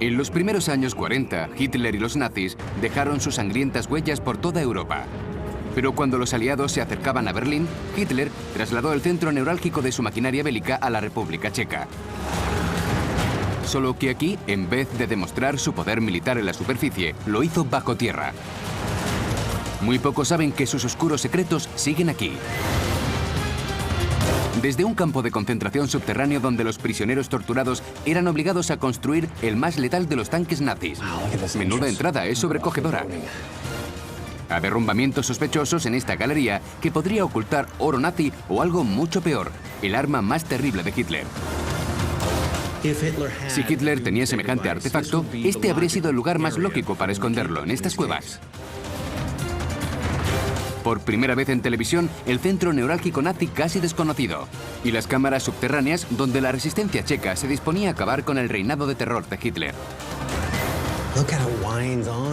En los primeros años 40, Hitler y los nazis dejaron sus sangrientas huellas por toda Europa. Pero cuando los aliados se acercaban a Berlín, Hitler trasladó el centro neurálgico de su maquinaria bélica a la República Checa. Solo que aquí, en vez de demostrar su poder militar en la superficie, lo hizo bajo tierra. Muy pocos saben que sus oscuros secretos siguen aquí. Desde un campo de concentración subterráneo donde los prisioneros torturados eran obligados a construir el más letal de los tanques nazis. Menuda entrada, es sobrecogedora. A derrumbamientos sospechosos en esta galería que podría ocultar oro nazi o algo mucho peor, el arma más terrible de Hitler. Si Hitler tenía semejante artefacto, este habría sido el lugar más lógico para esconderlo, en estas cuevas. Por primera vez en televisión, el centro neurálgico nazi casi desconocido. Y las cámaras subterráneas donde la resistencia checa se disponía a acabar con el reinado de terror de Hitler.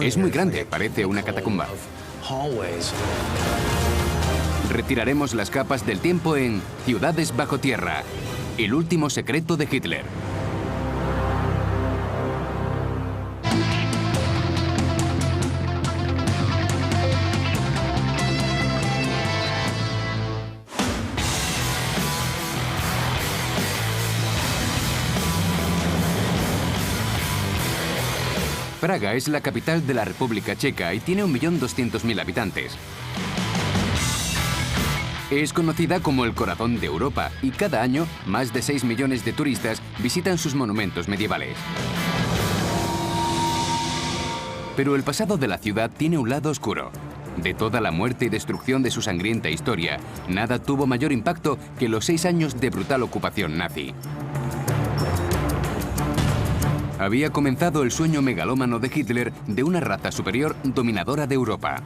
Es muy grande, parece una catacumba. Retiraremos las capas del tiempo en Ciudades bajo tierra, el último secreto de Hitler. Praga es la capital de la República Checa y tiene 1.200.000 habitantes. Es conocida como el corazón de Europa y cada año más de 6 millones de turistas visitan sus monumentos medievales. Pero el pasado de la ciudad tiene un lado oscuro. De toda la muerte y destrucción de su sangrienta historia, nada tuvo mayor impacto que los 6 años de brutal ocupación nazi. Había comenzado el sueño megalómano de Hitler de una raza superior dominadora de Europa.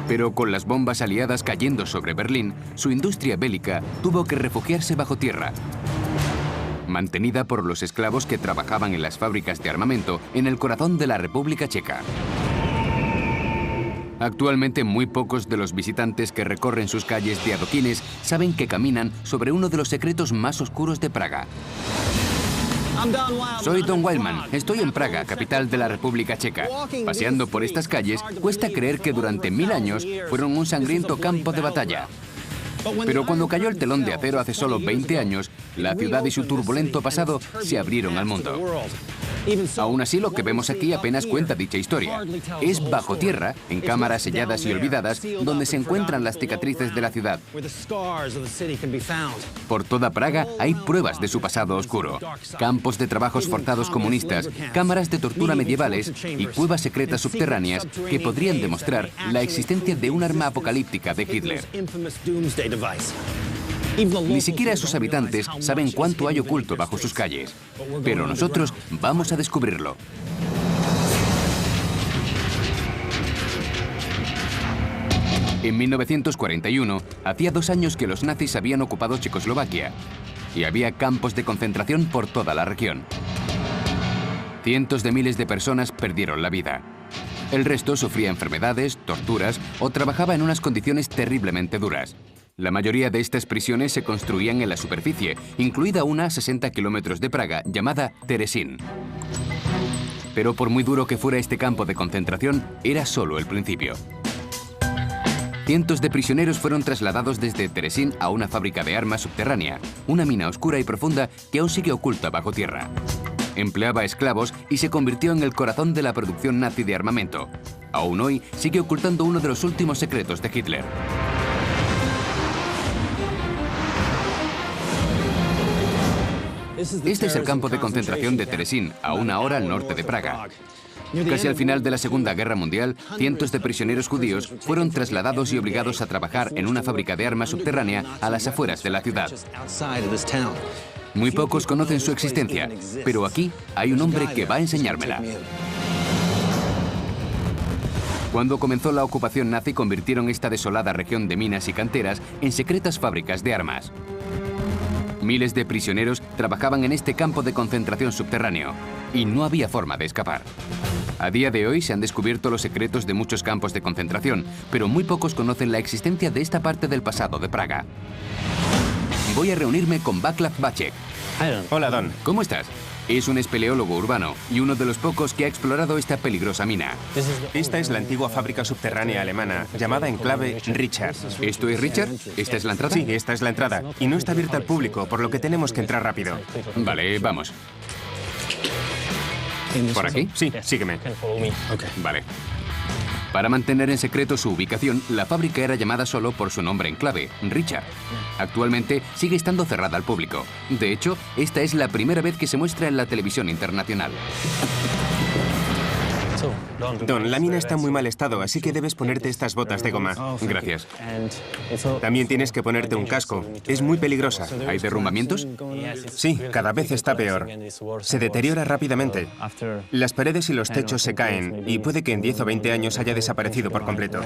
Pero con las bombas aliadas cayendo sobre Berlín, su industria bélica tuvo que refugiarse bajo tierra, mantenida por los esclavos que trabajaban en las fábricas de armamento en el corazón de la República Checa. Actualmente muy pocos de los visitantes que recorren sus calles de adoquines saben que caminan sobre uno de los secretos más oscuros de Praga. Soy Don Wildman, estoy en Praga, capital de la República Checa. Paseando por estas calles, cuesta creer que durante 1000 años fueron un sangriento campo de batalla. Pero cuando cayó el telón de acero hace solo 20 años, la ciudad y su turbulento pasado se abrieron al mundo. Aún así, lo que vemos aquí apenas cuenta dicha historia. Es bajo tierra, en cámaras selladas y olvidadas, donde se encuentran las cicatrices de la ciudad. Por toda Praga hay pruebas de su pasado oscuro. Campos de trabajos forzados comunistas, cámaras de tortura medievales y cuevas secretas subterráneas que podrían demostrar la existencia de un arma apocalíptica de Hitler. Ni siquiera sus habitantes saben cuánto hay oculto bajo sus calles. Pero nosotros vamos a descubrirlo. En 1941, hacía 2 años que los nazis habían ocupado Checoslovaquia y había campos de concentración por toda la región. Cientos de miles de personas perdieron la vida. El resto sufría enfermedades, torturas o trabajaba en unas condiciones terriblemente duras. La mayoría de estas prisiones se construían en la superficie, incluida una a 60 kilómetros de Praga llamada Terezín. Pero por muy duro que fuera este campo de concentración, era solo el principio. Cientos de prisioneros fueron trasladados desde Terezín a una fábrica de armas subterránea, una mina oscura y profunda que aún sigue oculta bajo tierra. Empleaba esclavos y se convirtió en el corazón de la producción nazi de armamento. Aún hoy sigue ocultando uno de los últimos secretos de Hitler. Este es el campo de concentración de Terezín, a 1 hora al norte de Praga. Casi al final de la Segunda Guerra Mundial, cientos de prisioneros judíos fueron trasladados y obligados a trabajar en una fábrica de armas subterránea a las afueras de la ciudad. Muy pocos conocen su existencia, pero aquí hay un hombre que va a enseñármela. Cuando comenzó la ocupación nazi, convirtieron esta desolada región de minas y canteras en secretas fábricas de armas. Miles de prisioneros trabajaban en este campo de concentración subterráneo y no había forma de escapar. A día de hoy se han descubierto los secretos de muchos campos de concentración, pero muy pocos conocen la existencia de esta parte del pasado de Praga. Voy a reunirme con Václav Vacek. Hola, Don. ¿Cómo estás? Es un espeleólogo urbano y uno de los pocos que ha explorado esta peligrosa mina. Esta es la antigua fábrica subterránea alemana, llamada enclave Richard. ¿Esto es Richard? ¿Esta es la entrada? Sí, esta es la entrada. Y no está abierta al público, por lo que tenemos que entrar rápido. Vale, vamos. ¿Por aquí? Sí, sígueme. Vale. Para mantener en secreto su ubicación, la fábrica era llamada solo por su nombre en clave, Richard. Actualmente sigue estando cerrada al público. De hecho, esta es la primera vez que se muestra en la televisión internacional. Don, la mina está en muy mal estado, así que debes ponerte estas botas de goma. Gracias. También tienes que ponerte un casco. Es muy peligrosa. ¿Hay derrumbamientos? Sí, cada vez está peor. Se deteriora rápidamente. Las paredes y los techos se caen y puede que en 10 o 20 años haya desaparecido por completo.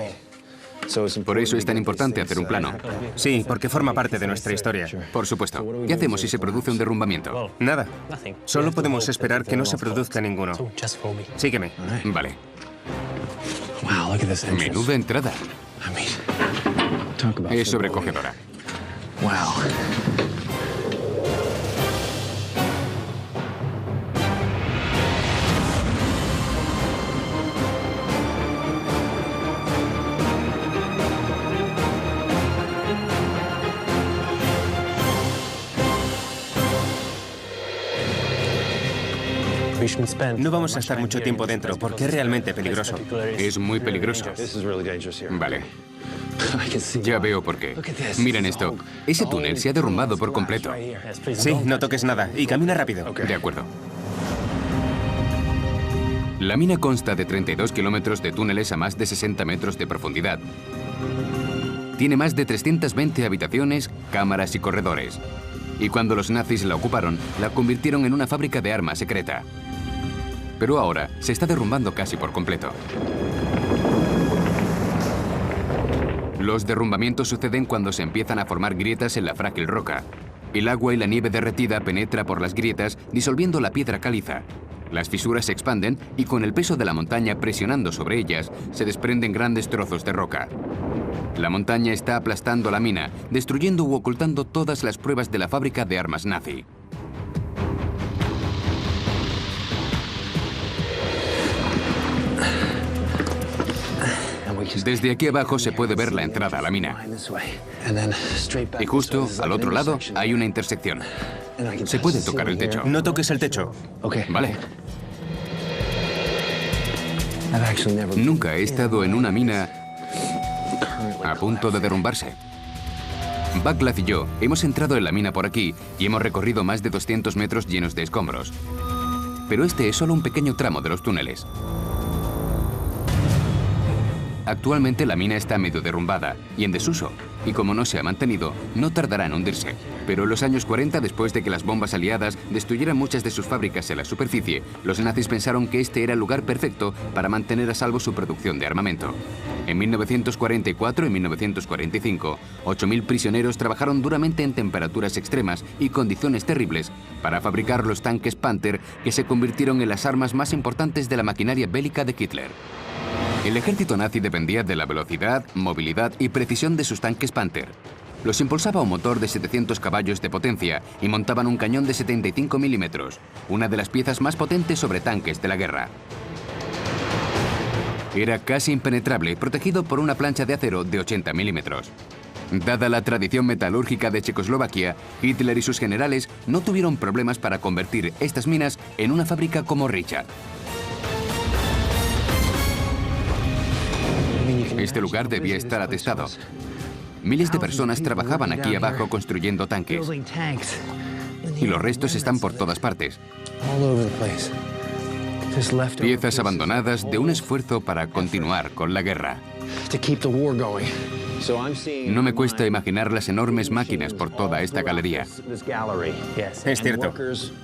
Por eso es tan importante hacer un plano. Sí, porque forma parte de nuestra historia. Por supuesto. ¿Qué hacemos si se produce un derrumbamiento? Nada. Solo podemos esperar que no se produzca ninguno. Sígueme. Vale. Menuda entrada. Es sobrecogedora. No vamos a estar mucho tiempo dentro porque es realmente peligroso. Es muy peligroso. Vale. Ya veo por qué. Miren esto. Ese túnel se ha derrumbado por completo. Sí, no toques nada y camina rápido. De acuerdo. La mina consta de 32 kilómetros de túneles a más de 60 metros de profundidad. Tiene más de 320 habitaciones, cámaras y corredores. Y cuando los nazis la ocuparon, la convirtieron en una fábrica de armas secreta. Pero ahora se está derrumbando casi por completo. Los derrumbamientos suceden cuando se empiezan a formar grietas en la frágil roca. El agua y la nieve derretida penetra por las grietas, disolviendo la piedra caliza. Las fisuras se expanden y con el peso de la montaña presionando sobre ellas, se desprenden grandes trozos de roca. La montaña está aplastando la mina, destruyendo u ocultando todas las pruebas de la fábrica de armas nazi. Desde aquí abajo se puede ver la entrada a la mina. Y justo al otro lado hay una intersección. Se puede tocar el techo. No toques el techo. Vale. Nunca he estado en una mina a punto de derrumbarse. Vaclav y yo hemos entrado en la mina por aquí y hemos recorrido más de 200 metros llenos de escombros. Pero este es solo un pequeño tramo de los túneles. Actualmente la mina está medio derrumbada y en desuso, y como no se ha mantenido, no tardará en hundirse. Pero en los años 40, después de que las bombas aliadas destruyeran muchas de sus fábricas en la superficie, los nazis pensaron que este era el lugar perfecto para mantener a salvo su producción de armamento. En 1944 y 1945, 8.000 prisioneros trabajaron duramente en temperaturas extremas y condiciones terribles para fabricar los tanques Panther que se convirtieron en las armas más importantes de la maquinaria bélica de Hitler. El ejército nazi dependía de la velocidad, movilidad y precisión de sus tanques Panther. Los impulsaba un motor de 700 caballos de potencia y montaban un cañón de 75 milímetros, una de las piezas más potentes sobre tanques de la guerra. Era casi impenetrable, protegido por una plancha de acero de 80 milímetros. Dada la tradición metalúrgica de Checoslovaquia, Hitler y sus generales no tuvieron problemas para convertir estas minas en una fábrica como Richard. Este lugar debía estar atestado. Miles de personas trabajaban aquí abajo construyendo tanques. Y los restos están por todas partes. Piezas abandonadas de un esfuerzo para continuar con la guerra. No me cuesta imaginar las enormes máquinas por toda esta galería. Es cierto.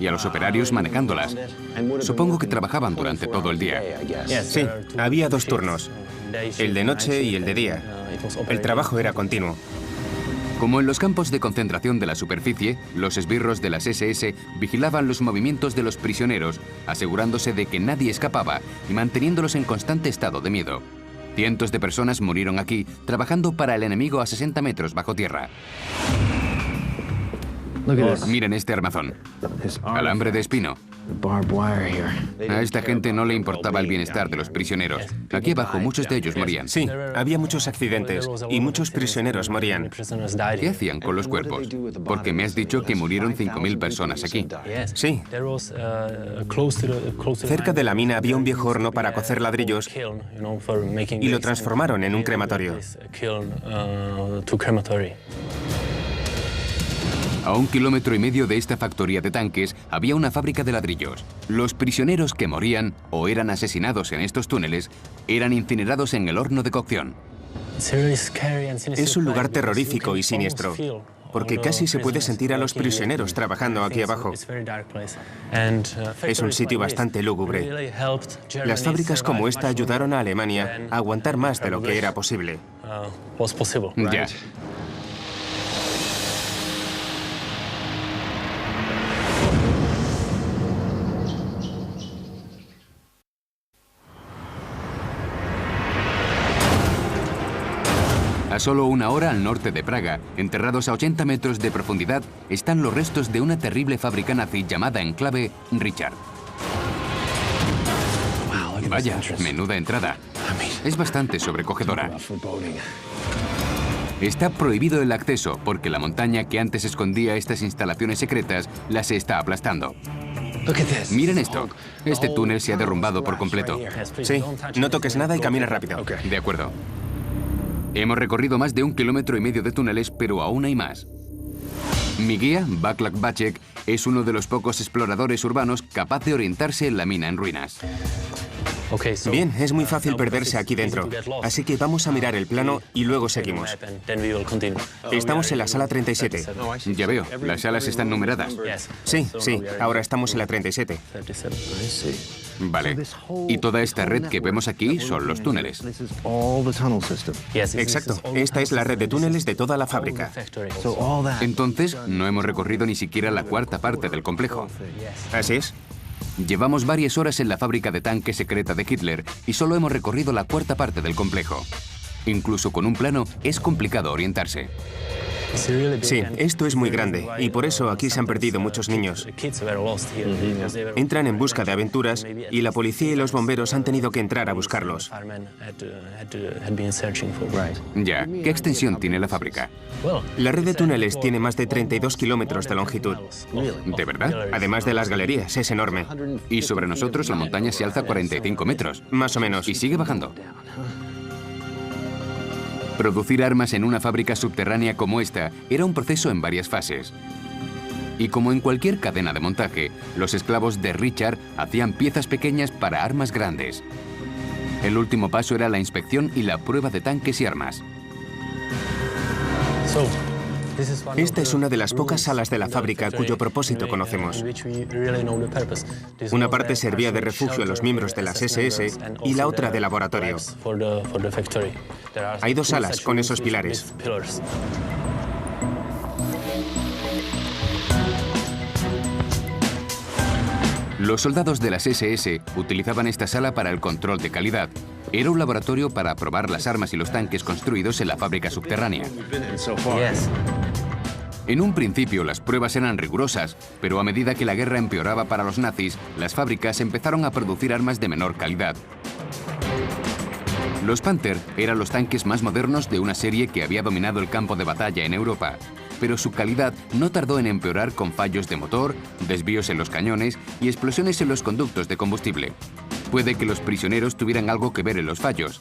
Y a los operarios manejándolas. Supongo que trabajaban durante todo el día. Sí, había dos turnos. El de noche y el de día. El trabajo era continuo. Como en los campos de concentración de la superficie, los esbirros de las SS vigilaban los movimientos de los prisioneros, asegurándose de que nadie escapaba y manteniéndolos en constante estado de miedo. Cientos de personas murieron aquí, trabajando para el enemigo a 60 metros bajo tierra. Miren este armazón. Alambre de espino. A esta gente no le importaba el bienestar de los prisioneros. Aquí abajo muchos de ellos morían. Sí, había muchos accidentes y muchos prisioneros morían. ¿Qué hacían con los cuerpos? Porque me has dicho que murieron 5.000 personas aquí. Sí. Cerca de la mina había un viejo horno para cocer ladrillos y lo transformaron en un crematorio. A 1,5 kilómetros de esta factoría de tanques había una fábrica de ladrillos. Los prisioneros que morían o eran asesinados en estos túneles eran incinerados en el horno de cocción. Es un lugar terrorífico y siniestro, porque casi se puede sentir a los prisioneros trabajando aquí abajo. Es un sitio bastante lúgubre. Las fábricas como esta ayudaron a Alemania a aguantar más de lo que era posible. Ya. A solo 1 hora al norte de Praga, enterrados a 80 metros de profundidad, están los restos de una terrible fábrica nazi llamada enclave Richard. Vaya, menuda entrada. Es bastante sobrecogedora. Está prohibido el acceso porque la montaña que antes escondía estas instalaciones secretas las está aplastando. Miren esto. Este túnel se ha derrumbado por completo. Sí, no toques nada y camina rápido. De acuerdo. Hemos recorrido más de 1,5 kilómetros de túneles, pero aún hay más. Mi guía, Václav Bacek, es uno de los pocos exploradores urbanos capaz de orientarse en la mina en ruinas. Bien, es muy fácil perderse aquí dentro, así que vamos a mirar el plano y luego seguimos. Estamos en la sala 37. Ya veo, las salas están numeradas. Sí, ahora estamos en la 37. Vale. Y toda esta red que vemos aquí son los túneles. Exacto, esta es la red de túneles de toda la fábrica. Entonces, no hemos recorrido ni siquiera la 1/4 parte del complejo. Así es. Llevamos varias horas en la fábrica de tanques secreta de Hitler y solo hemos recorrido la 1/4 parte del complejo. Incluso con un plano es complicado orientarse. Sí, esto es muy grande y por eso aquí se han perdido muchos niños. Entran en busca de aventuras y la policía y los bomberos han tenido que entrar a buscarlos. Ya, ¿qué extensión tiene la fábrica? La red de túneles tiene más de 32 kilómetros de longitud. ¿De verdad? Además de las galerías, es enorme. Y sobre nosotros la montaña se alza 45 metros. Más o menos. Y sigue bajando. Producir armas en una fábrica subterránea como esta era un proceso en varias fases. Y como en cualquier cadena de montaje, los esclavos de Richard hacían piezas pequeñas para armas grandes. El último paso era la inspección y la prueba de tanques y armas. Esta es una de las pocas salas de la fábrica cuyo propósito conocemos. Una parte servía de refugio a los miembros de las SS y la otra de laboratorio. Hay 2 salas con esos pilares. Los soldados de las SS utilizaban esta sala para el control de calidad. Era un laboratorio para probar las armas y los tanques construidos en la fábrica subterránea. En un principio las pruebas eran rigurosas, pero a medida que la guerra empeoraba para los nazis, las fábricas empezaron a producir armas de menor calidad. Los Panther eran los tanques más modernos de una serie que había dominado el campo de batalla en Europa, pero su calidad no tardó en empeorar con fallos de motor, desvíos en los cañones y explosiones en los conductos de combustible. Puede que los prisioneros tuvieran algo que ver en los fallos.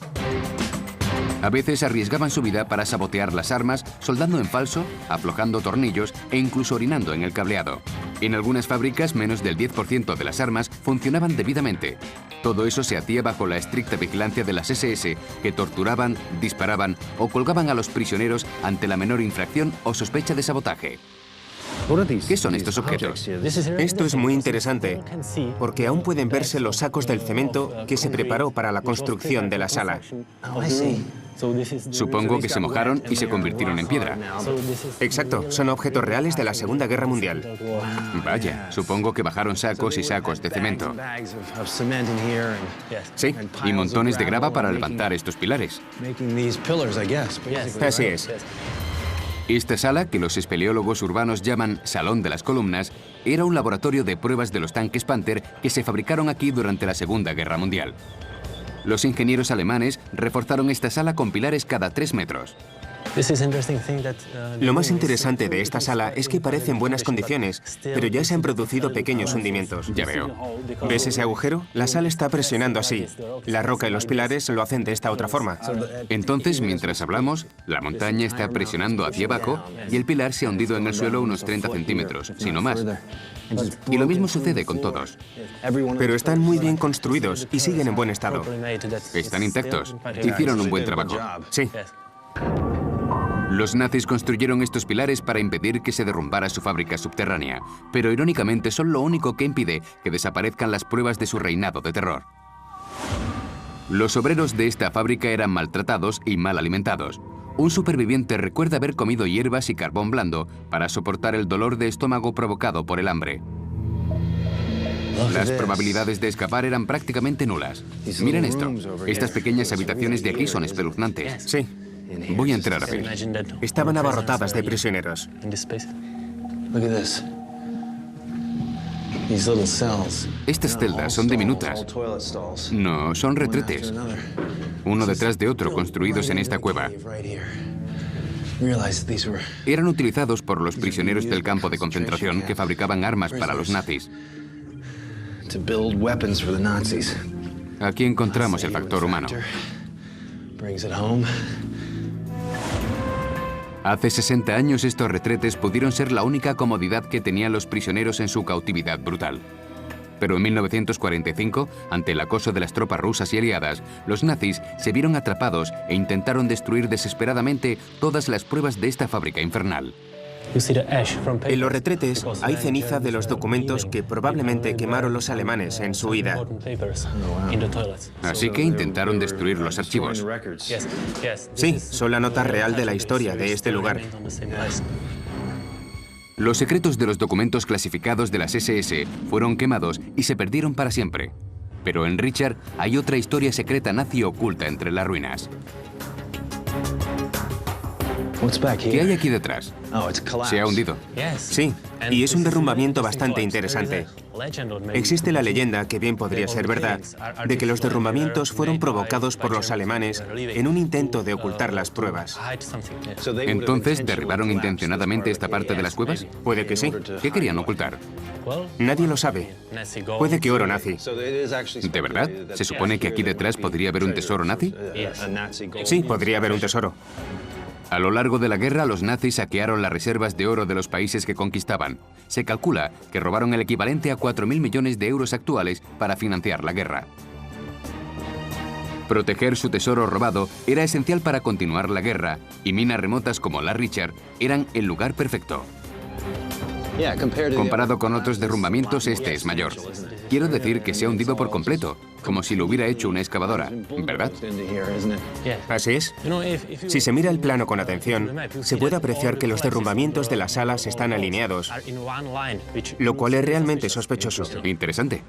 A veces arriesgaban su vida para sabotear las armas, soldando en falso, aflojando tornillos e incluso orinando en el cableado. En algunas fábricas, menos del 10% de las armas funcionaban debidamente. Todo eso se hacía bajo la estricta vigilancia de las SS, que torturaban, disparaban o colgaban a los prisioneros ante la menor infracción o sospecha de sabotaje. ¿Qué son estos objetos? Esto es muy interesante, porque aún pueden verse los sacos del cemento que se preparó para la construcción de la sala. Supongo que se mojaron y se convirtieron en piedra. Exacto, son objetos reales de la Segunda Guerra Mundial. Vaya, supongo que bajaron sacos y sacos de cemento. Sí. Y montones de grava para levantar estos pilares. Así es. Esta sala, que los espeleólogos urbanos llaman Salón de las Columnas, era un laboratorio de pruebas de los tanques Panther que se fabricaron aquí durante la Segunda Guerra Mundial. Los ingenieros alemanes reforzaron esta sala con pilares cada 3 metros. Lo más interesante de esta sala es que parece en buenas condiciones, pero ya se han producido pequeños hundimientos. Ya veo. ¿Ves ese agujero? La sala está presionando así. La roca y los pilares lo hacen de esta otra forma. Entonces, mientras hablamos, la montaña está presionando hacia abajo y el pilar se ha hundido en el suelo unos 30 centímetros, si no más. Y lo mismo sucede con todos. Pero están muy bien construidos y siguen en buen estado. Están intactos. Hicieron un buen trabajo. Sí. Los nazis construyeron estos pilares para impedir que se derrumbara su fábrica subterránea, pero irónicamente son lo único que impide que desaparezcan las pruebas de su reinado de terror. Los obreros de esta fábrica eran maltratados y mal alimentados. Un superviviente recuerda haber comido hierbas y carbón blando para soportar el dolor de estómago provocado por el hambre. Las probabilidades de escapar eran prácticamente nulas. Miren esto. Estas pequeñas habitaciones de aquí son espeluznantes. Sí. Voy a entrar a ver. Estaban abarrotadas de prisioneros. Estas celdas son diminutas. No, son retretes. Uno detrás de otro, construidos en esta cueva. Eran utilizados por los prisioneros del campo de concentración que fabricaban armas para los nazis. Aquí encontramos el factor humano. Hace 60 años estos retretes pudieron ser la única comodidad que tenían los prisioneros en su cautividad brutal. Pero en 1945, ante el acoso de las tropas rusas y aliadas, los nazis se vieron atrapados e intentaron destruir desesperadamente todas las pruebas de esta fábrica infernal. En los retretes hay ceniza de los documentos que probablemente quemaron los alemanes en su huida. Así que intentaron destruir los archivos. Sí, son la nota real de la historia de este lugar. Los secretos de los documentos clasificados de las SS fueron quemados y se perdieron para siempre. Pero en Richard hay otra historia secreta nazi oculta entre las ruinas. ¿Qué hay aquí detrás? Se ha hundido. Sí, y es un derrumbamiento bastante interesante. Existe la leyenda, que bien podría ser verdad, de que los derrumbamientos fueron provocados por los alemanes en un intento de ocultar las pruebas. ¿Entonces derribaron intencionadamente esta parte de las cuevas? Puede que sí. ¿Qué querían ocultar? Nadie lo sabe. Puede que oro nazi. ¿De verdad? ¿Se supone que aquí detrás podría haber un tesoro nazi? Sí, podría haber un tesoro. A lo largo de la guerra, los nazis saquearon las reservas de oro de los países que conquistaban. Se calcula que robaron el equivalente a 4.000 millones de euros actuales para financiar la guerra. Proteger su tesoro robado era esencial para continuar la guerra, y minas remotas como la Richard eran el lugar perfecto. Comparado con otros derrumbamientos, este es mayor. Quiero decir que se ha hundido por completo, como si lo hubiera hecho una excavadora, ¿verdad? Así es. Si se mira el plano con atención, se puede apreciar que los derrumbamientos de las salas están alineados, lo cual es realmente sospechoso. Interesante.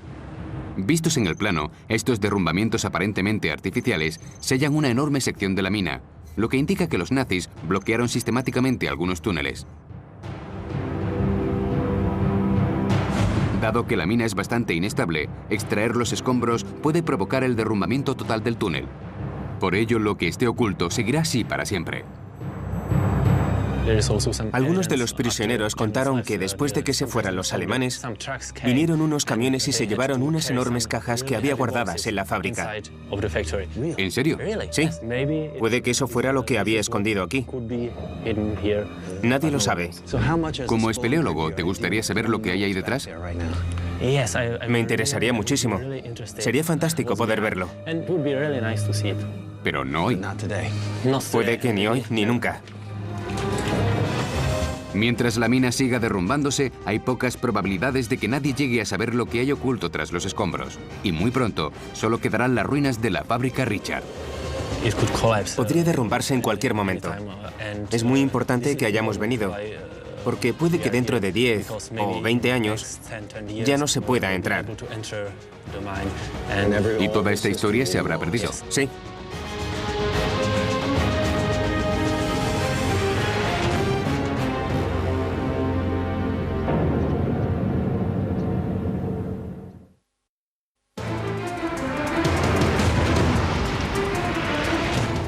Vistos en el plano, estos derrumbamientos aparentemente artificiales sellan una enorme sección de la mina, lo que indica que los nazis bloquearon sistemáticamente algunos túneles. Dado que la mina es bastante inestable, extraer los escombros puede provocar el derrumbamiento total del túnel. Por ello, lo que esté oculto seguirá así para siempre. Algunos de los prisioneros contaron que después de que se fueran los alemanes, vinieron unos camiones y se llevaron unas enormes cajas que había guardadas en la fábrica. ¿En serio? Sí. Puede que eso fuera lo que había escondido aquí. Nadie lo sabe. Como espeleólogo, ¿te gustaría saber lo que hay ahí detrás? Me interesaría muchísimo. Sería fantástico poder verlo. Pero no hoy. Puede que ni hoy ni nunca. Mientras la mina siga derrumbándose, hay pocas probabilidades de que nadie llegue a saber lo que hay oculto tras los escombros. Y muy pronto, solo quedarán las ruinas de la fábrica Richard. Podría derrumbarse en cualquier momento. Es muy importante que hayamos venido, porque puede que dentro de 10 o 20 años ya no se pueda entrar. Y toda esta historia se habrá perdido. Sí.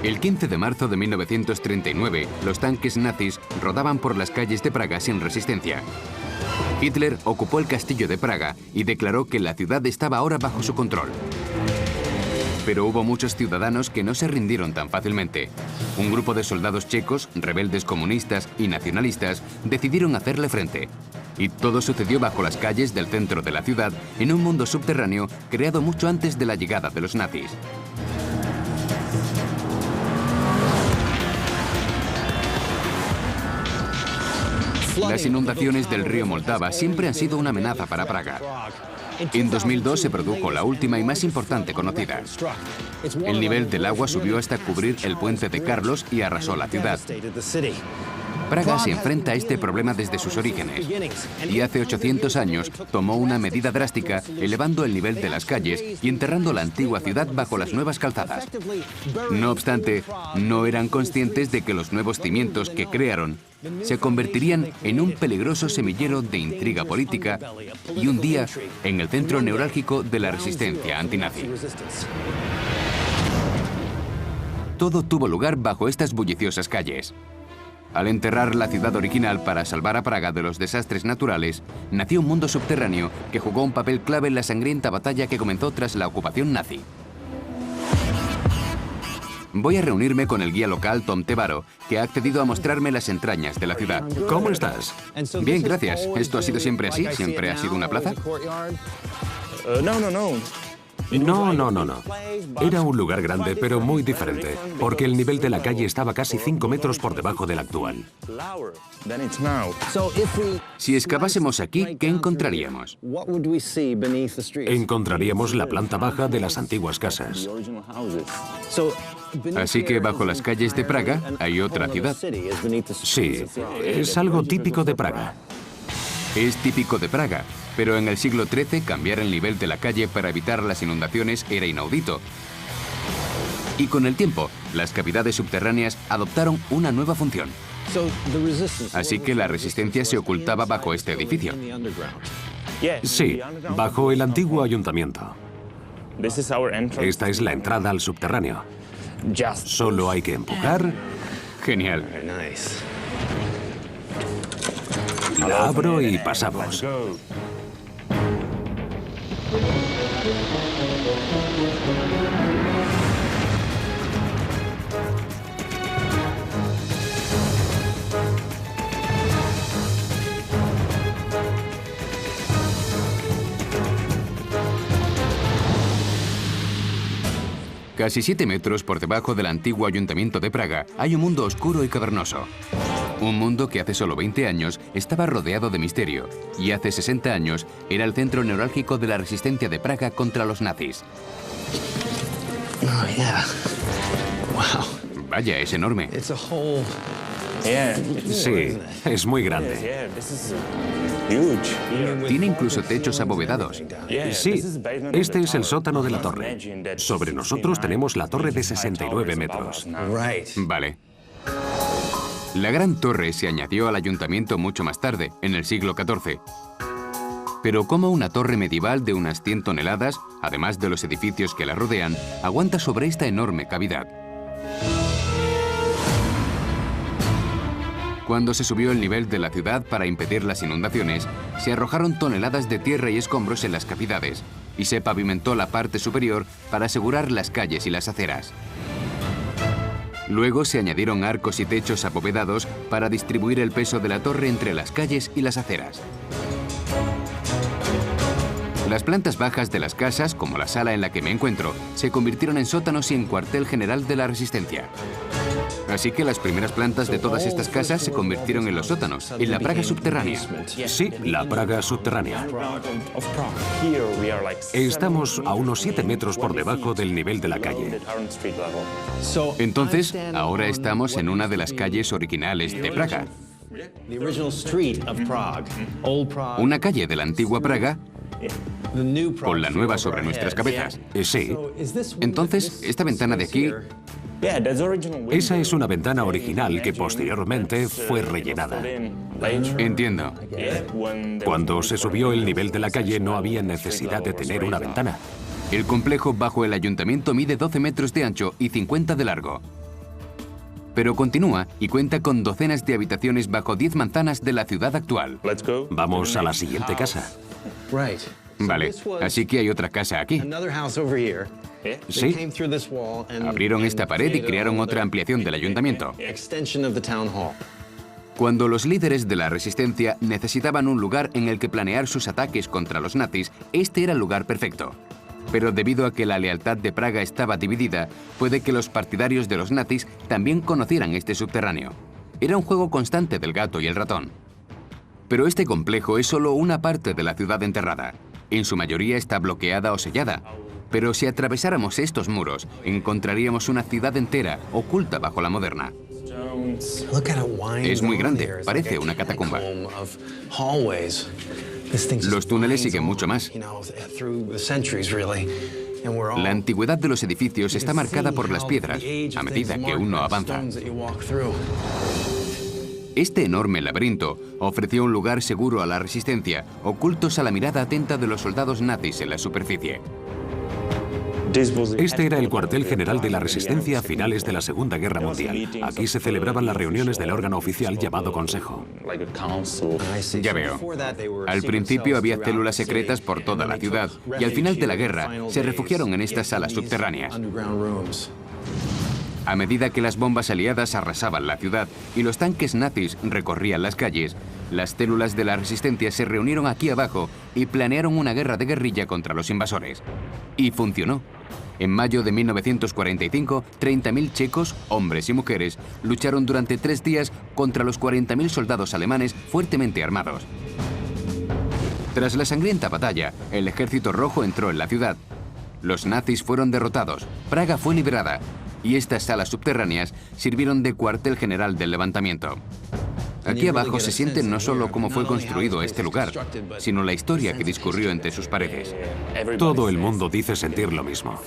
El 15 de marzo de 1939, los tanques nazis rodaban por las calles de Praga sin resistencia. Hitler ocupó el castillo de Praga y declaró que la ciudad estaba ahora bajo su control. Pero hubo muchos ciudadanos que no se rindieron tan fácilmente. Un grupo de soldados checos, rebeldes comunistas y nacionalistas decidieron hacerle frente. Y todo sucedió bajo las calles del centro de la ciudad, en un mundo subterráneo creado mucho antes de la llegada de los nazis. Las inundaciones del río Moldava siempre han sido una amenaza para Praga. En 2002 se produjo la última y más importante conocida. El nivel del agua subió hasta cubrir el puente de Carlos y arrasó la ciudad. Praga se enfrenta a este problema desde sus orígenes y hace 800 años tomó una medida drástica elevando el nivel de las calles y enterrando la antigua ciudad bajo las nuevas calzadas. No obstante, no eran conscientes de que los nuevos cimientos que crearon se convertirían en un peligroso semillero de intriga política y un día en el centro neurálgico de la resistencia antinazi. Todo tuvo lugar bajo estas bulliciosas calles. Al enterrar la ciudad original para salvar a Praga de los desastres naturales, nació un mundo subterráneo que jugó un papel clave en la sangrienta batalla que comenzó tras la ocupación nazi. Voy a reunirme con el guía local Tom Tevaro, que ha accedido a mostrarme las entrañas de la ciudad. ¿Cómo estás? Bien, gracias. ¿Esto ha sido siempre así? ¿Siempre ha sido una plaza? No. Era un lugar grande, pero muy diferente, porque el nivel de la calle estaba casi 5 metros por debajo del actual. Si excavásemos aquí, ¿qué encontraríamos? Encontraríamos la planta baja de las antiguas casas. Así que bajo las calles de Praga hay otra ciudad. Sí, es algo típico de Praga. Es típico de Praga, pero en el siglo XIII cambiar el nivel de la calle para evitar las inundaciones era inaudito. Y con el tiempo, las cavidades subterráneas adoptaron una nueva función. Así que la resistencia se ocultaba bajo este edificio. Sí, bajo el antiguo ayuntamiento. Esta es la entrada al subterráneo. Solo hay que empujar. Genial. La abro y pasamos. Casi 7 metros por debajo del antiguo ayuntamiento de Praga hay un mundo oscuro y cavernoso. Un mundo que hace solo 20 años estaba rodeado de misterio y hace 60 años era el centro neurálgico de la resistencia de Praga contra los nazis. Vaya, es enorme. Sí, es muy grande. Tiene incluso techos abovedados. Sí, este es el sótano de la torre. Sobre nosotros tenemos la torre de 69 metros. Vale. La gran torre se añadió al ayuntamiento mucho más tarde, en el siglo XIV. Pero ¿cómo una torre medieval de unas 100 toneladas, además de los edificios que la rodean, aguanta sobre esta enorme cavidad? Cuando se subió el nivel de la ciudad para impedir las inundaciones, se arrojaron toneladas de tierra y escombros en las cavidades y se pavimentó la parte superior para asegurar las calles y las aceras. Luego se añadieron arcos y techos abovedados para distribuir el peso de la torre entre las calles y las aceras. Las plantas bajas de las casas, como la sala en la que me encuentro, se convirtieron en sótanos y en cuartel general de la resistencia. Así que las primeras plantas de todas estas casas se convirtieron en los sótanos, en la Praga subterránea. Sí, la Praga subterránea. Estamos a unos 7 metros por debajo del nivel de la calle. Entonces, ahora estamos en una de las calles originales de Praga. Una calle de la antigua Praga con la nueva sobre nuestras cabezas. Sí. Entonces, esta ventana de aquí... Esa es una ventana original que posteriormente fue rellenada. Entiendo. Cuando se subió el nivel de la calle no había necesidad de tener una ventana. El complejo bajo el ayuntamiento mide 12 metros de ancho y 50 de largo. Pero continúa y cuenta con docenas de habitaciones bajo 10 manzanas de la ciudad actual. Vamos a la siguiente casa. Vale, así que hay otra casa aquí. Sí. Abrieron esta pared y crearon otra ampliación del ayuntamiento. Cuando los líderes de la resistencia necesitaban un lugar en el que planear sus ataques contra los nazis, este era el lugar perfecto. Pero debido a que la lealtad de Praga estaba dividida, puede que los partidarios de los nazis también conocieran este subterráneo. Era un juego constante del gato y el ratón. Pero este complejo es solo una parte de la ciudad enterrada. En su mayoría está bloqueada o sellada. Pero si atravesáramos estos muros, encontraríamos una ciudad entera oculta bajo la moderna. Es muy grande, parece una catacumba. Los túneles siguen mucho más. La antigüedad de los edificios está marcada por las piedras a medida que uno avanza. Este enorme laberinto ofreció un lugar seguro a la resistencia, ocultos a la mirada atenta de los soldados nazis en la superficie. Este era el cuartel general de la Resistencia a finales de la Segunda Guerra Mundial. Aquí se celebraban las reuniones del órgano oficial llamado Consejo. Ya veo. Al principio había células secretas por toda la ciudad y al final de la guerra se refugiaron en estas salas subterráneas. A medida que las bombas aliadas arrasaban la ciudad y los tanques nazis recorrían las calles, las células de la resistencia se reunieron aquí abajo y planearon una guerra de guerrilla contra los invasores. Y funcionó. En mayo de 1945, 30.000 checos, hombres y mujeres, lucharon durante 3 días contra los 40.000 soldados alemanes fuertemente armados. Tras la sangrienta batalla, el Ejército Rojo entró en la ciudad. Los nazis fueron derrotados, Praga fue liberada, y estas salas subterráneas sirvieron de cuartel general del levantamiento. Aquí abajo se siente no solo cómo fue construido este lugar, sino la historia que discurrió entre sus paredes. Todo el mundo dice sentir lo mismo.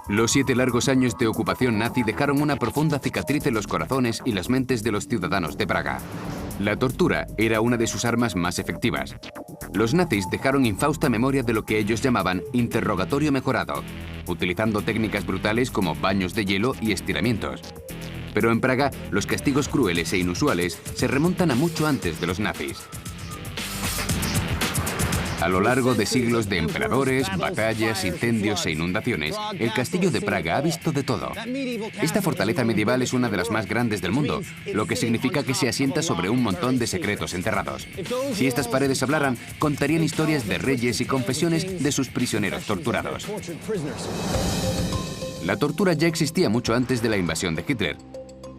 Los 7 largos años de ocupación nazi dejaron una profunda cicatriz en los corazones y las mentes de los ciudadanos de Praga. La tortura era una de sus armas más efectivas. Los nazis dejaron infausta memoria de lo que ellos llamaban interrogatorio mejorado, utilizando técnicas brutales como baños de hielo y estiramientos. Pero en Praga, los castigos crueles e inusuales se remontan a mucho antes de los nazis. A lo largo de siglos de emperadores, batallas, incendios e inundaciones, el castillo de Praga ha visto de todo. Esta fortaleza medieval es una de las más grandes del mundo, lo que significa que se asienta sobre un montón de secretos enterrados. Si estas paredes hablaran, contarían historias de reyes y confesiones de sus prisioneros torturados. La tortura ya existía mucho antes de la invasión de Hitler.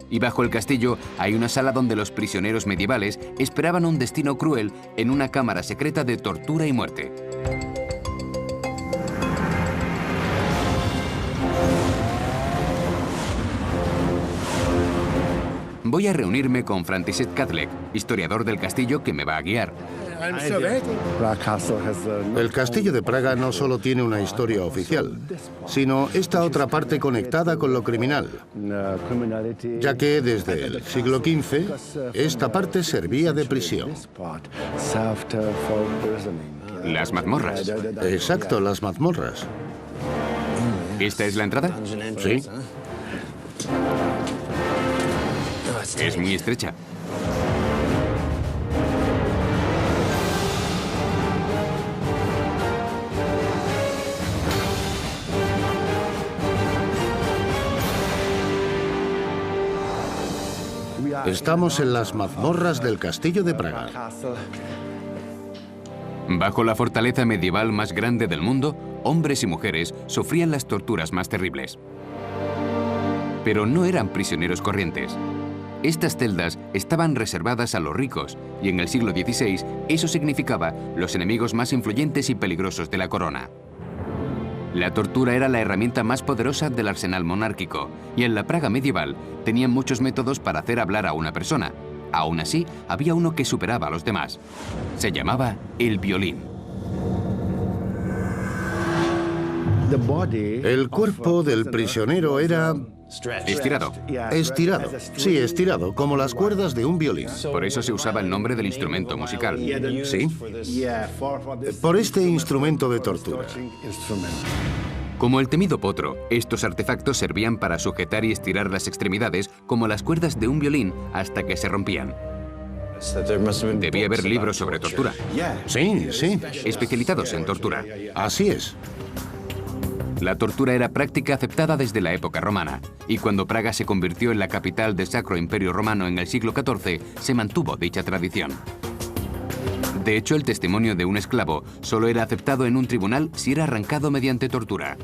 Y bajo el castillo hay una sala donde los prisioneros medievales esperaban un destino cruel en una cámara secreta de tortura y muerte. Voy a reunirme con František Kadlec, historiador del castillo que me va a guiar. El castillo de Praga no solo tiene una historia oficial, sino esta otra parte conectada con lo criminal, ya que desde el siglo XV esta parte servía de prisión. Las mazmorras. Exacto, las mazmorras. ¿Esta es la entrada? Sí. Es muy estrecha. Estamos en las mazmorras del castillo de Praga. Bajo la fortaleza medieval más grande del mundo, hombres y mujeres sufrían las torturas más terribles. Pero no eran prisioneros corrientes. Estas celdas estaban reservadas a los ricos y en el siglo XVI eso significaba los enemigos más influyentes y peligrosos de la corona. La tortura era la herramienta más poderosa del arsenal monárquico y en la Praga medieval tenían muchos métodos para hacer hablar a una persona. Aún así, había uno que superaba a los demás. Se llamaba el violín. El cuerpo del prisionero era Estirado. Estirado. Sí, estirado, como las cuerdas de un violín. Por eso se usaba el nombre del instrumento musical. Sí. Por este instrumento de tortura. Como el temido potro, estos artefactos servían para sujetar y estirar las extremidades como las cuerdas de un violín hasta que se rompían. Debía haber libros sobre tortura. Sí, sí. Especializados en tortura. Así es. La tortura era práctica aceptada desde la época romana, y cuando Praga se convirtió en la capital del Sacro Imperio Romano en el siglo XIV, se mantuvo dicha tradición. De hecho, el testimonio de un esclavo solo era aceptado en un tribunal si era arrancado mediante tortura.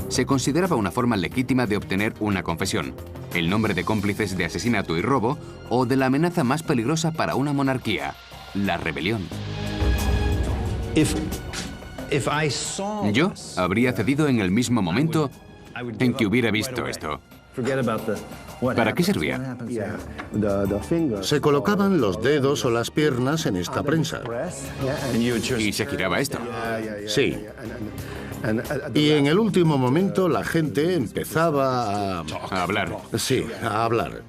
Se consideraba una forma legítima de obtener una confesión, el nombre de cómplices de asesinato y robo, o de la amenaza más peligrosa para una monarquía, la rebelión. Yo habría cedido en el mismo momento en que hubiera visto esto. ¿Para qué servía? Se colocaban los dedos o las piernas en esta prensa. ¿Y se giraba esto? Sí. Y en el último momento la gente empezaba A hablar. Sí, a hablar.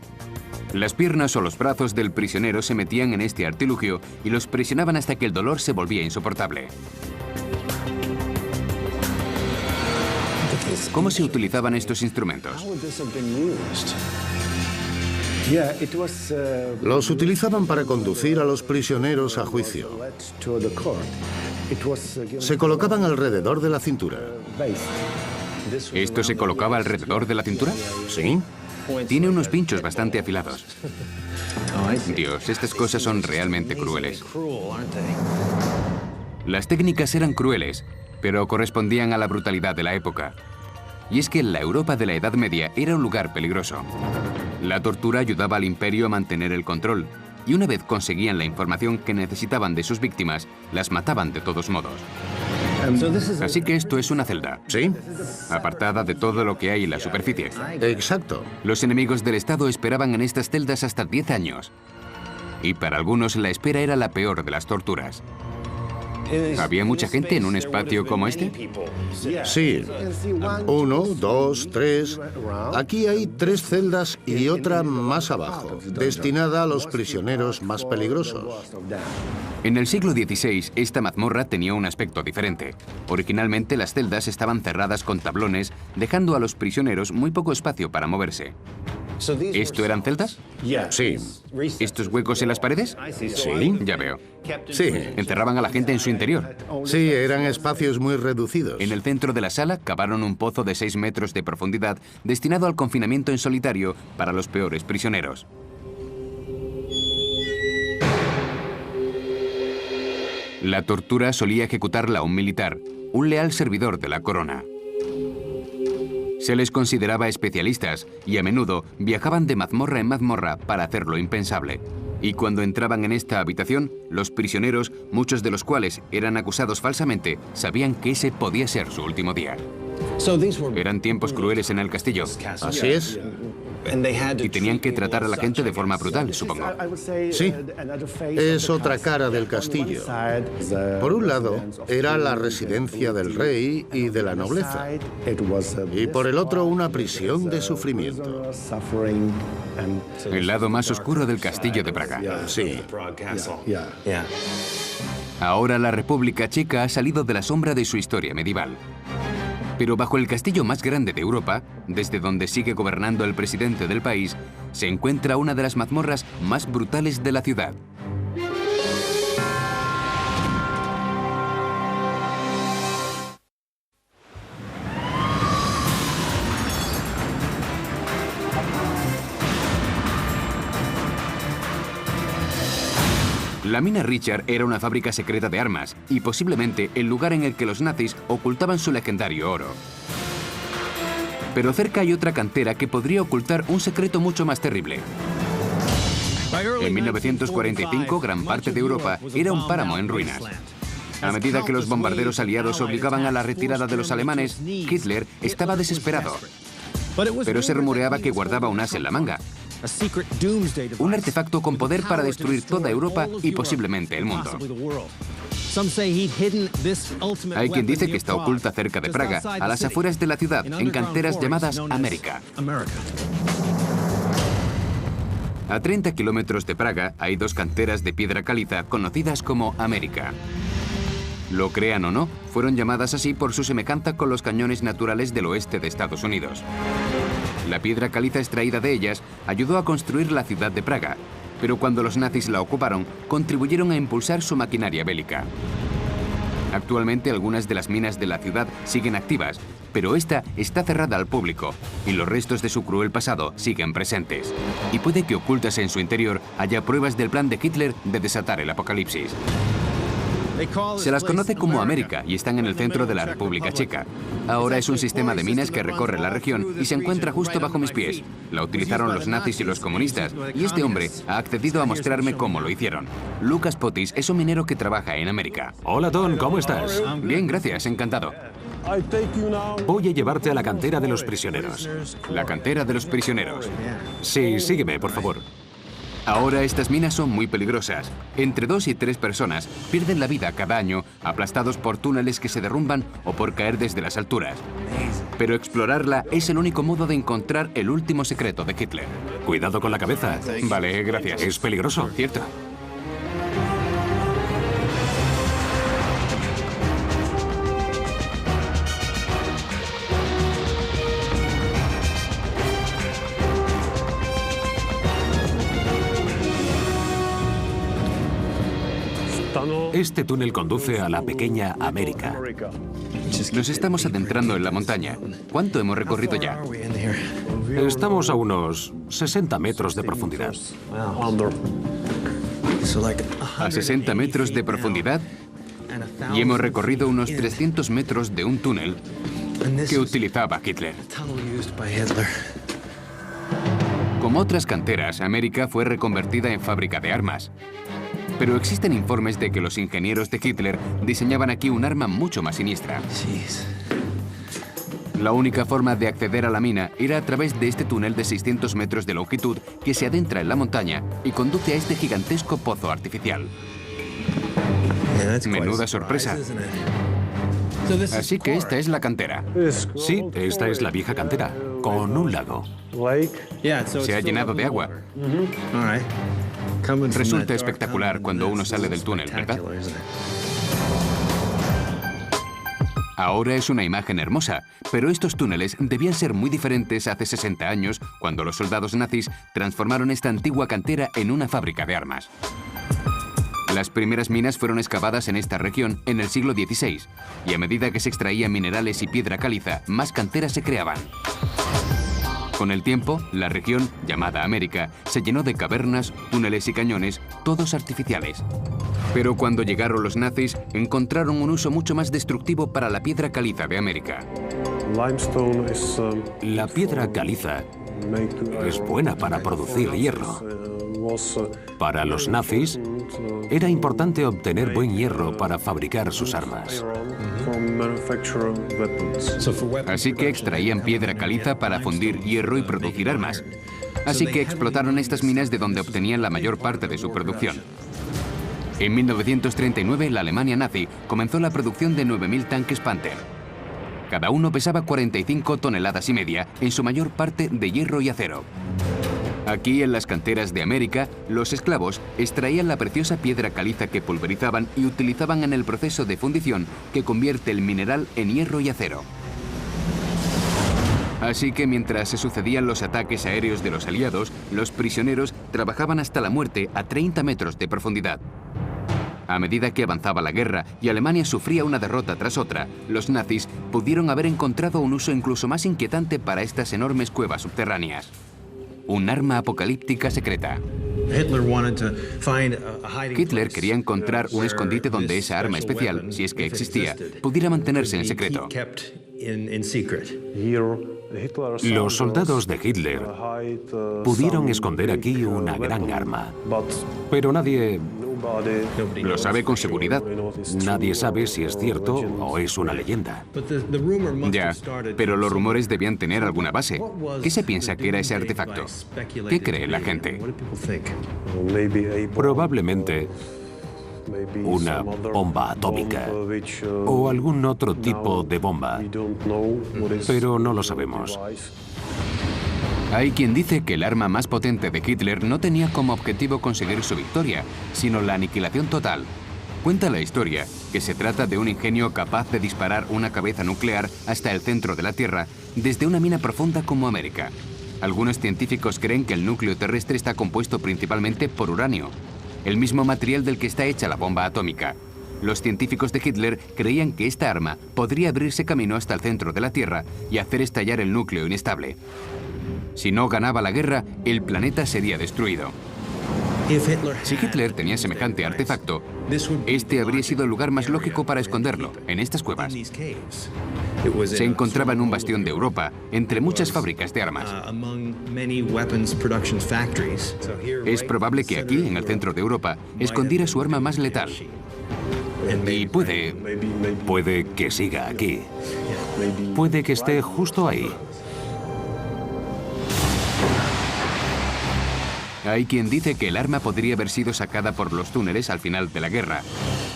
Las piernas o los brazos del prisionero se metían en este artilugio y los presionaban hasta que el dolor se volvía insoportable. ¿Cómo se utilizaban estos instrumentos? Los utilizaban para conducir a los prisioneros a juicio. Se colocaban alrededor de la cintura. ¿Esto se colocaba alrededor de la cintura? Sí. Tiene unos pinchos bastante afilados. Dios, estas cosas son realmente crueles. Las técnicas eran crueles, pero correspondían a la brutalidad de la época. Y es que la Europa de la Edad Media era un lugar peligroso. La tortura ayudaba al imperio a mantener el control, y una vez conseguían la información que necesitaban de sus víctimas, las mataban de todos modos. Así que esto es una celda. Sí. Apartada de todo lo que hay en la superficie. Exacto. Los enemigos del Estado esperaban en estas celdas hasta 10 años. Y para algunos la espera era la peor de las torturas. ¿Había mucha gente en un espacio como este? Sí. 1, 2, 3. Aquí hay 3 celdas y otra más abajo, destinada a los prisioneros más peligrosos. En el siglo XVI, esta mazmorra tenía un aspecto diferente. Originalmente las celdas estaban cerradas con tablones, dejando a los prisioneros muy poco espacio para moverse. ¿Esto eran celdas? Sí. ¿Estos huecos en las paredes? Sí. Ya veo. Sí. Encerraban a la gente en su interior. Sí, eran espacios muy reducidos. En el centro de la sala cavaron un pozo de 6 metros de profundidad destinado al confinamiento en solitario para los peores prisioneros. La tortura solía ejecutarla un militar, un leal servidor de la corona. Se les consideraba especialistas y a menudo viajaban de mazmorra en mazmorra para hacer lo impensable. Y cuando entraban en esta habitación, los prisioneros, muchos de los cuales eran acusados falsamente, sabían que ese podía ser su último día. Eran tiempos crueles en el castillo. Así es. Y tenían que tratar a la gente de forma brutal, supongo. Sí. Es otra cara del castillo. Por un lado, era la residencia del rey y de la nobleza. Y por el otro, una prisión de sufrimiento. El lado más oscuro del castillo de Praga. Sí. Ahora la República Checa ha salido de la sombra de su historia medieval. Pero bajo el castillo más grande de Europa, desde donde sigue gobernando el presidente del país, se encuentra una de las mazmorras más brutales de la ciudad. La mina Richard era una fábrica secreta de armas y posiblemente el lugar en el que los nazis ocultaban su legendario oro. Pero cerca hay otra cantera que podría ocultar un secreto mucho más terrible. En 1945, gran parte de Europa era un páramo en ruinas. A medida que los bombarderos aliados obligaban a la retirada de los alemanes, Hitler estaba desesperado. Pero se rumoreaba que guardaba un as en la manga. Un artefacto con poder para destruir toda Europa y posiblemente el mundo. Hay quien dice que está oculta cerca de Praga, a las afueras de la ciudad, en canteras llamadas América. A 30 kilómetros de Praga hay dos canteras de piedra caliza conocidas como América. Lo crean o no, fueron llamadas así por su semejanza con los cañones naturales del oeste de Estados Unidos. La piedra caliza extraída de ellas ayudó a construir la ciudad de Praga, pero cuando los nazis la ocuparon, contribuyeron a impulsar su maquinaria bélica. Actualmente algunas de las minas de la ciudad siguen activas, pero esta está cerrada al público y los restos de su cruel pasado siguen presentes. Y puede que ocultas en su interior haya pruebas del plan de Hitler de desatar el apocalipsis. Se las conoce como América y están en el centro de la República Checa. Ahora es un sistema de minas que recorre la región y se encuentra justo bajo mis pies. La utilizaron los nazis y los comunistas y este hombre ha accedido a mostrarme cómo lo hicieron. Lucas Potis es un minero que trabaja en América. Hola, Don, ¿cómo estás? Bien, gracias, encantado. Voy a llevarte a la cantera de los prisioneros. La cantera de los prisioneros. Sí, sígueme, por favor. Ahora estas minas son muy peligrosas. Entre 2 y 3 personas pierden la vida cada año aplastados por túneles que se derrumban o por caer desde las alturas. Pero explorarla es el único modo de encontrar el último secreto de Hitler. Cuidado con la cabeza. Vale, gracias. Es peligroso. Cierto. Este túnel conduce a la pequeña América. Nos estamos adentrando en la montaña. ¿Cuánto hemos recorrido ya? Estamos a unos 60 metros de profundidad. A 60 metros de profundidad y hemos recorrido unos 300 metros de un túnel que utilizaba Hitler. Como otras canteras, América fue reconvertida en fábrica de armas. Pero existen informes de que los ingenieros de Hitler diseñaban aquí un arma mucho más siniestra. La única forma de acceder a la mina era a través de este túnel de 600 metros de longitud que se adentra en la montaña y conduce a este gigantesco pozo artificial. Menuda sorpresa. Así que esta es la cantera. Sí, esta es la vieja cantera, con un lago. Se ha llenado de agua. Resulta espectacular cuando uno sale del túnel, ¿verdad? Ahora es una imagen hermosa, pero estos túneles debían ser muy diferentes hace 60 años, cuando los soldados nazis transformaron esta antigua cantera en una fábrica de armas. Las primeras minas fueron excavadas en esta región en el siglo XVI, y a medida que se extraían minerales y piedra caliza, más canteras se creaban. Con el tiempo, la región, llamada América, se llenó de cavernas, túneles y cañones, todos artificiales. Pero cuando llegaron los nazis, encontraron un uso mucho más destructivo para la piedra caliza de América. La piedra caliza es buena para producir hierro. Para los nazis, era importante obtener buen hierro para fabricar sus armas. Así que extraían piedra caliza para fundir hierro y producir armas. Así que explotaron estas minas de donde obtenían la mayor parte de su producción. En 1939, la Alemania nazi comenzó la producción de 9.000 tanques Panther. Cada uno pesaba 45 toneladas y media, en su mayor parte de hierro y acero. Aquí, en las canteras de América, los esclavos extraían la preciosa piedra caliza que pulverizaban y utilizaban en el proceso de fundición que convierte el mineral en hierro y acero. Así que mientras se sucedían los ataques aéreos de los aliados, los prisioneros trabajaban hasta la muerte a 30 metros de profundidad. A medida que avanzaba la guerra y Alemania sufría una derrota tras otra, los nazis pudieron haber encontrado un uso incluso más inquietante para estas enormes cuevas subterráneas. Un arma apocalíptica secreta. Hitler quería encontrar un escondite donde esa arma especial, si es que existía, pudiera mantenerse en secreto. Los soldados de Hitler pudieron esconder aquí una gran arma, pero nadie Lo sabe con seguridad. Nadie sabe si es cierto o es una leyenda. Ya, pero los rumores debían tener alguna base. ¿Qué se piensa que era ese artefacto? ¿Qué cree la gente? Probablemente una bomba atómica o algún otro tipo de bomba, pero no lo sabemos. Hay quien dice que el arma más potente de Hitler no tenía como objetivo conseguir su victoria, sino la aniquilación total. Cuenta la historia que se trata de un ingenio capaz de disparar una cabeza nuclear hasta el centro de la Tierra desde una mina profunda como América. Algunos científicos creen que el núcleo terrestre está compuesto principalmente por uranio, el mismo material del que está hecha la bomba atómica. Los científicos de Hitler creían que esta arma podría abrirse camino hasta el centro de la Tierra y hacer estallar el núcleo inestable. Si no ganaba la guerra, el planeta sería destruido. Si Hitler tenía semejante artefacto, este habría sido el lugar más lógico para esconderlo, en estas cuevas. Se encontraba en un bastión de Europa, entre muchas fábricas de armas. Es probable que aquí, en el centro de Europa, escondiera su arma más letal. Y Puede que siga aquí. Puede que esté justo ahí. Hay quien dice que el arma podría haber sido sacada por los túneles al final de la guerra,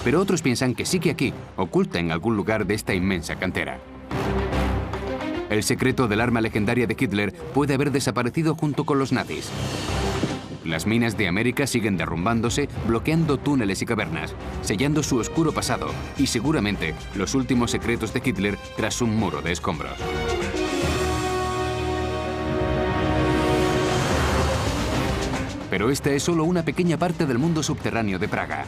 pero otros piensan que sigue aquí, oculta en algún lugar de esta inmensa cantera. El secreto del arma legendaria de Hitler puede haber desaparecido junto con los nazis. Las minas de América siguen derrumbándose, bloqueando túneles y cavernas, sellando su oscuro pasado y seguramente los últimos secretos de Hitler tras un muro de escombros. Pero esta es solo una pequeña parte del mundo subterráneo de Praga.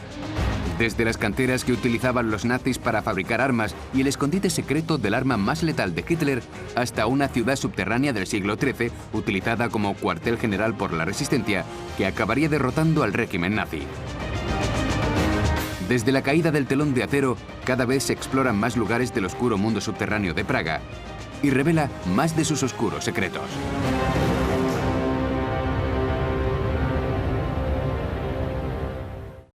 Desde las canteras que utilizaban los nazis para fabricar armas y el escondite secreto del arma más letal de Hitler, hasta una ciudad subterránea del siglo XIII, utilizada como cuartel general por la resistencia, que acabaría derrotando al régimen nazi. Desde la caída del telón de acero, cada vez se exploran más lugares del oscuro mundo subterráneo de Praga y revela más de sus oscuros secretos.